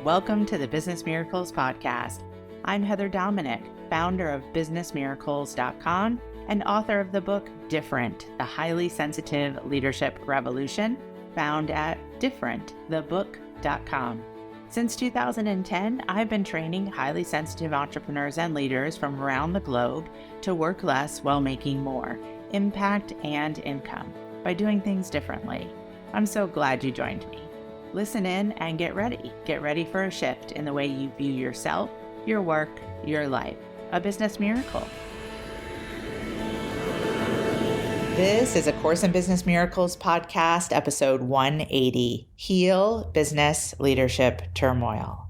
Welcome to the Business Miracles Podcast. I'm Heather Dominick, founder of BusinessMiracles.com and author of the book Different, the Highly Sensitive Leadership Revolution, found at differentthebook.com. Since 2010, I've been training highly sensitive entrepreneurs and leaders from around the globe to work less while making more impact and income by doing things differently. I'm so glad you joined me. Listen in and get ready. Get ready for a shift in the way you view yourself, your work, your life. A business miracle. This is A Course in Business Miracles podcast, episode 180, Heal Business Leadership Turmoil.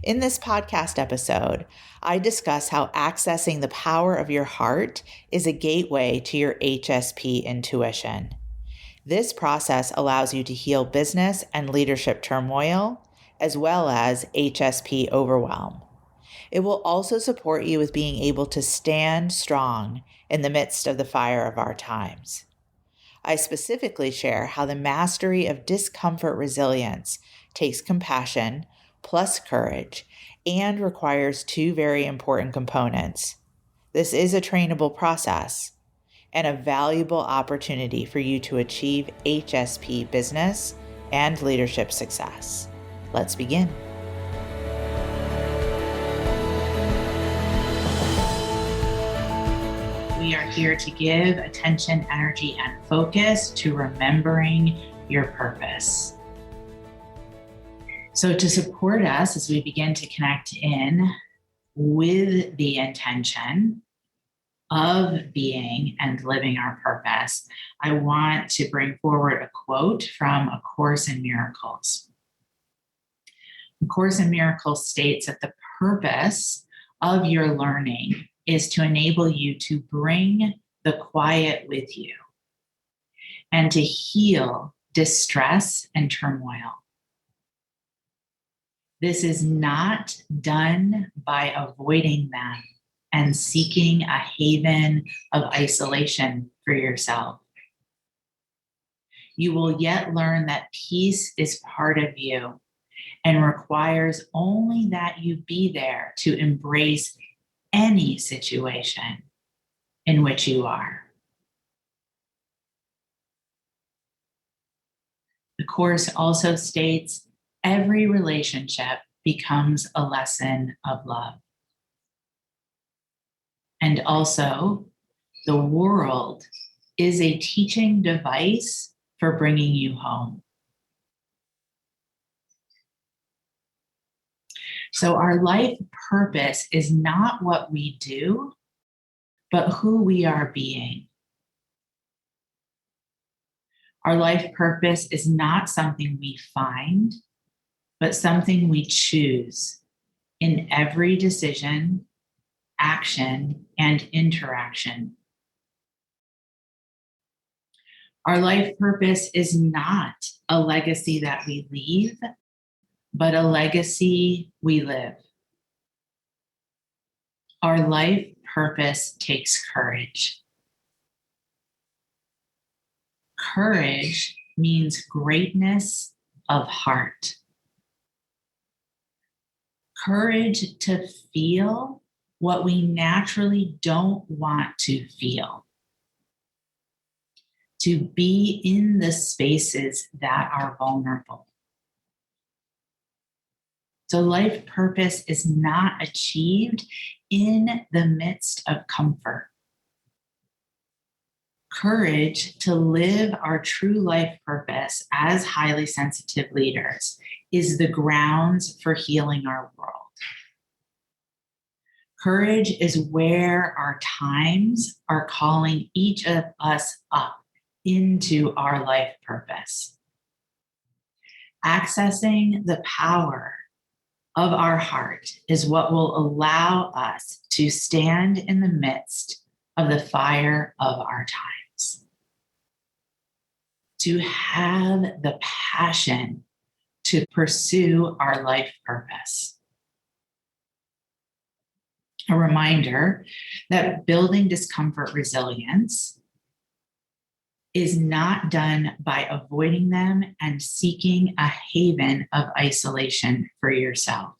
In this podcast episode, I discuss how accessing the power of your heart is a gateway to your HSP intuition. This process allows you to heal business and leadership turmoil, as well as HSP overwhelm. It will also support you with being able to stand strong in the midst of the fire of our times. I specifically share how the mastery of discomfort resilience takes compassion plus courage and requires two very important components. This is a trainable process and a valuable opportunity for you to achieve HSP business and leadership success. Let's begin. We are here to give attention, energy, and focus to remembering your purpose. So to support us as we begin to connect in with the intention of being and living our purpose, I want to bring forward a quote from A Course in Miracles. A Course in Miracles states that the purpose of your learning is to enable you to bring the quiet with you and to heal distress and turmoil. This is not done by avoiding them and seeking a haven of isolation for yourself. You will yet learn that peace is part of you and requires only that you be there to embrace any situation in which you are. The Course also states every relationship becomes a lesson of love. And also, the world is a teaching device for bringing you home. So our life purpose is not what we do, but who we are being. Our life purpose is not something we find, but something we choose in every decision, action, and interaction. Our life purpose is not a legacy that we leave, but a legacy we live. Our life purpose takes courage. Courage means greatness of heart. Courage to feel what we naturally don't want to feel. To be in the spaces that are vulnerable. So life purpose is not achieved in the midst of comfort. Courage to live our true life purpose as highly sensitive leaders is the grounds for healing our world. Courage is where our times are calling each of us up into our life purpose. Accessing the power of our heart is what will allow us to stand in the midst of the fire of our times. To have the passion to pursue our life purpose. A reminder that building discomfort resilience is not done by avoiding them and seeking a haven of isolation for yourself.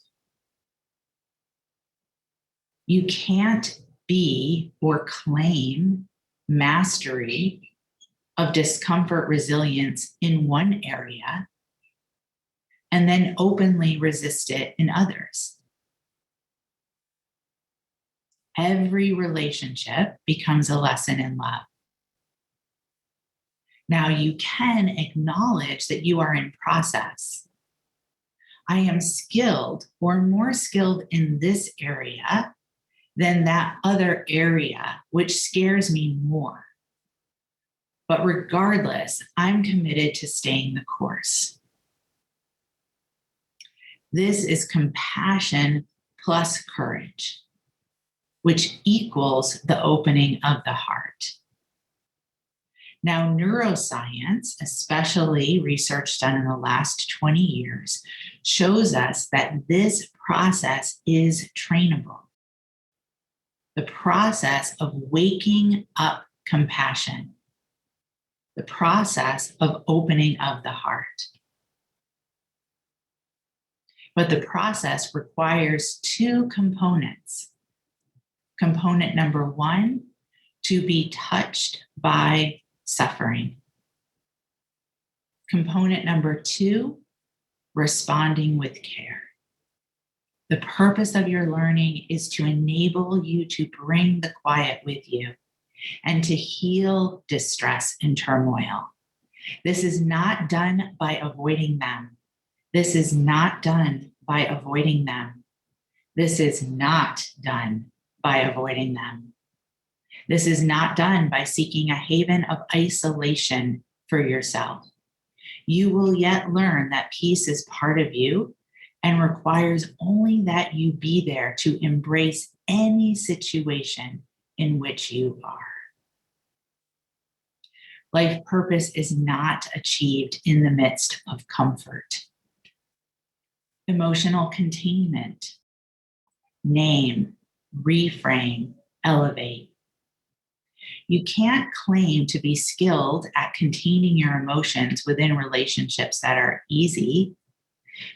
You can't be or claim mastery of discomfort resilience in one area and then openly resist it in others. Every relationship becomes a lesson in love. Now you can acknowledge that you are in process. I am skilled or more skilled in this area than that other area, which scares me more. But regardless, I'm committed to staying the course. This is compassion plus courage, which equals the opening of the heart. Now, neuroscience, especially research done in the last 20 years, shows us that this process is trainable. The process of waking up compassion, the process of opening of the heart. But the process requires two components. Component number one, to be touched by suffering. Component number two, responding with care. The purpose of your learning is to enable you to bring the quiet with you and to heal distress and turmoil. This is not done by avoiding them. This is not done by avoiding them. This is not done by avoiding them. This is not done by seeking a haven of isolation for yourself. You will yet learn that peace is part of you and requires only that you be there to embrace any situation in which you are. Life purpose is not achieved in the midst of comfort. Emotional containment, name, reframe, elevate. You can't claim to be skilled at containing your emotions within relationships that are easy,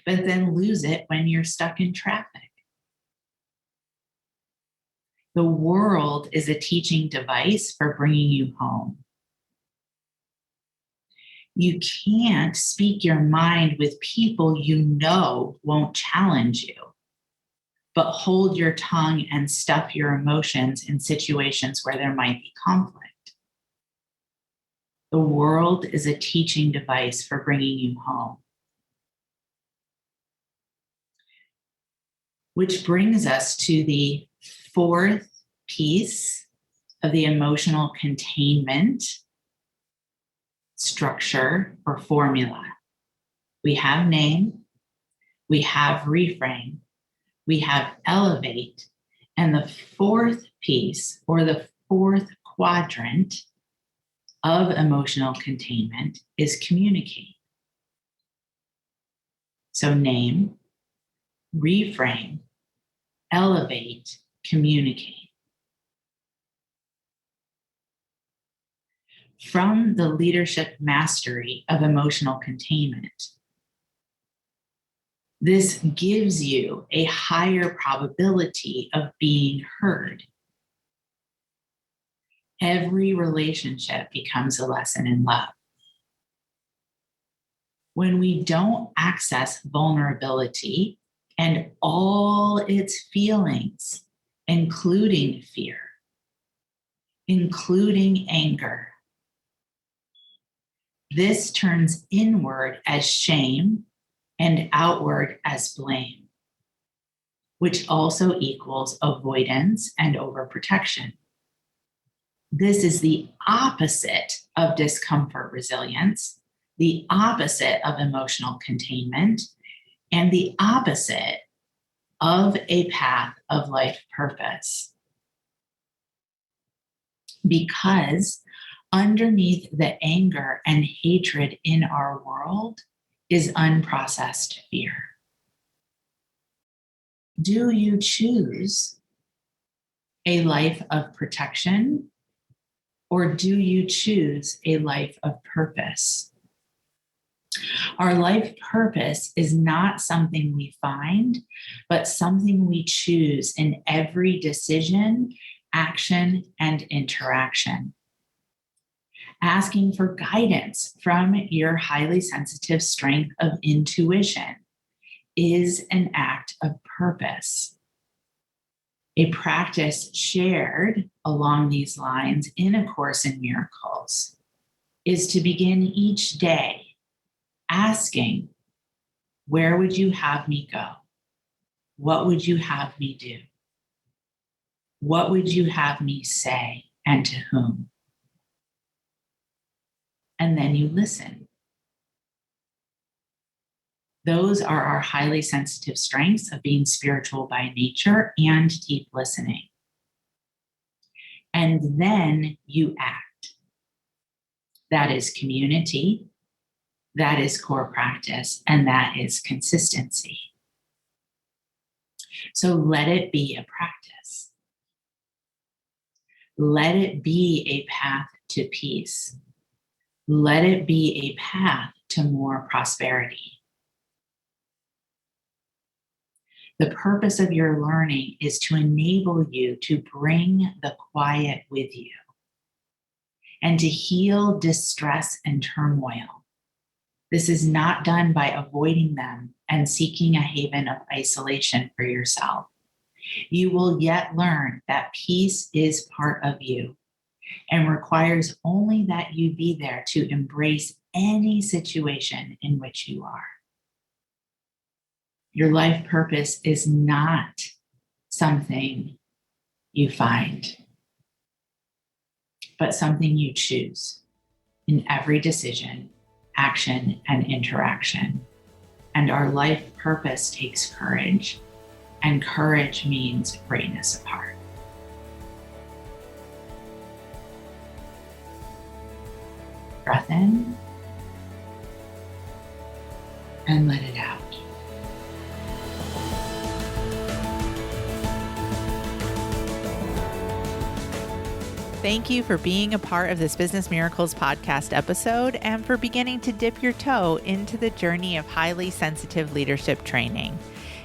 but then lose it when you're stuck in traffic. The world is a teaching device for bringing you home. You can't speak your mind with people you know won't challenge you, but hold your tongue and stuff your emotions in situations where there might be conflict. The world is a teaching device for bringing you home. Which brings us to the fourth piece of the emotional containment structure or formula. We have name, we have reframe, we have elevate, and the fourth piece or the fourth quadrant of emotional containment is communicate. So name, reframe, elevate, communicate. From the leadership mastery of emotional containment, this gives you a higher probability of being heard. Every relationship becomes a lesson in love. When we don't access vulnerability and all its feelings, including fear, including anger, this turns inward as shame and outward as blame, which also equals avoidance and overprotection. This is the opposite of discomfort resilience, the opposite of emotional containment, and the opposite of a path of life purpose. Because underneath the anger and hatred in our world is unprocessed fear. Do you choose a life of protection Or do you choose a life of purpose? Our life purpose is not something we find, but something we choose in every decision, action, and interaction. Asking for guidance from your highly sensitive strength of intuition is an act of purpose. A practice shared along these lines in A Course in Miracles is to begin each day asking, where would you have me go? What would you have me do? What would you have me say and to whom? And then you listen. Those are our highly sensitive strengths of being spiritual by nature and deep listening. And then you act. That is community, that is core practice, and that is consistency. So let it be a practice. Let it be a path to peace. Let it be a path to more prosperity. The purpose of your learning is to enable you to bring the quiet with you and to heal distress and turmoil. This is not done by avoiding them and seeking a haven of isolation for yourself. You will yet learn that peace is part of you and requires only that you be there to embrace any situation in which you are. Your life purpose is not something you find, but something you choose in every decision, action, and interaction. And our life purpose takes courage, and courage means greatness of heart. Breath in and let it out. Thank you for being a part of this Business Miracles podcast episode and for beginning to dip your toe into the journey of highly sensitive leadership training.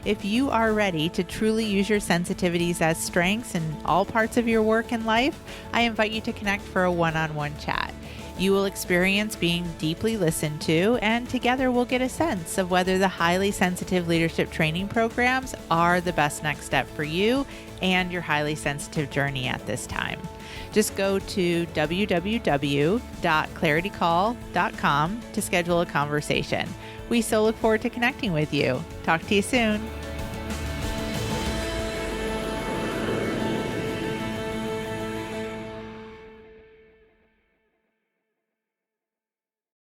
If you are ready to truly use your sensitivities as strengths in all parts of your work and life, I invite you to connect for a one-on-one chat. You will experience being deeply listened to, and together we'll get a sense of whether the highly sensitive leadership training programs are the best next step for you and your highly sensitive journey at this time. Just go to www.claritycall.com to schedule a conversation. We so look forward to connecting with you. Talk to you soon.